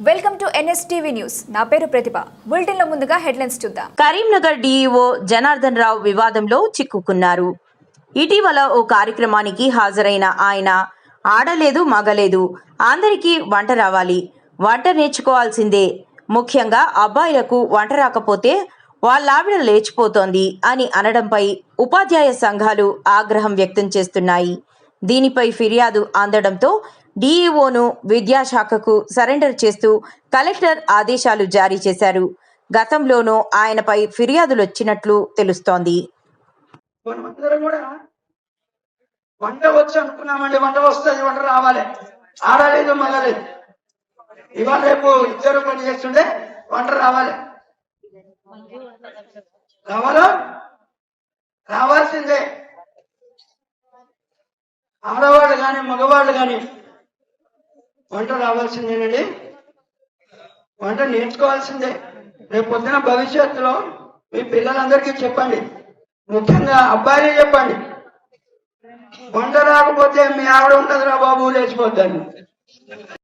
Welcome to NSTV news. నా పేరు ప్రతిభ. Bulletin లో ముందుగా హెడ్లైన్స్ చూద్దాం. కరీంనగర్ డీఈఓ జనార్దన్ రావు వివాదంలో చిక్కుకున్నారు. ఇటీవల ఓ కార్యక్రమానికి హాజరైన ఆయన ఆడలేదు మగలేదు, అందరికీ వంట రావాలి, వంట నేర్చుకోవాల్సిందే, ముఖ్యంగా అబ్బాయిలకు వంట రాకపోతే వాళ్ళావిడ లేచిపోతోంది అని అనడంపై ఉపాధ్యాయ సంఘాలు ఆగ్రహం వ్యక్తం చేస్తున్నాయి. దీనిపై ఫిర్యాదు అందడంతో డీఈఓను విద్యాశాఖకు సరెండర్ చేస్తూ కలెక్టర్ ఆదేశాలు జారీ చేశారు. గతంలోనూ ఆయనపై ఫిర్యాదులొచ్చినట్లు తెలుస్తోంది. వంట వచ్చు అనుకున్నామండి, వంట వస్తుంది, వంట రావాలి, ఆడలేదు మగలేదు. ఇవాళ రేపు ఇద్దరు పని చేస్తుండే వంట రావాలి, రావాల్సిందే. ఆడవాళ్ళు కానీ మగవాళ్ళు కానీ వంట రావాల్సిందేనండి, వంట నేర్చుకోవాల్సిందే. రేపు పొద్దున భవిష్యత్తులో మీ పిల్లలందరికీ చెప్పండి, ముఖ్యంగా అబ్బాయిలే చెప్పండి, వంట రాకపోతే మీ ఆవిడ ఉంటుందిరా బాబు లేచిపోద్దని.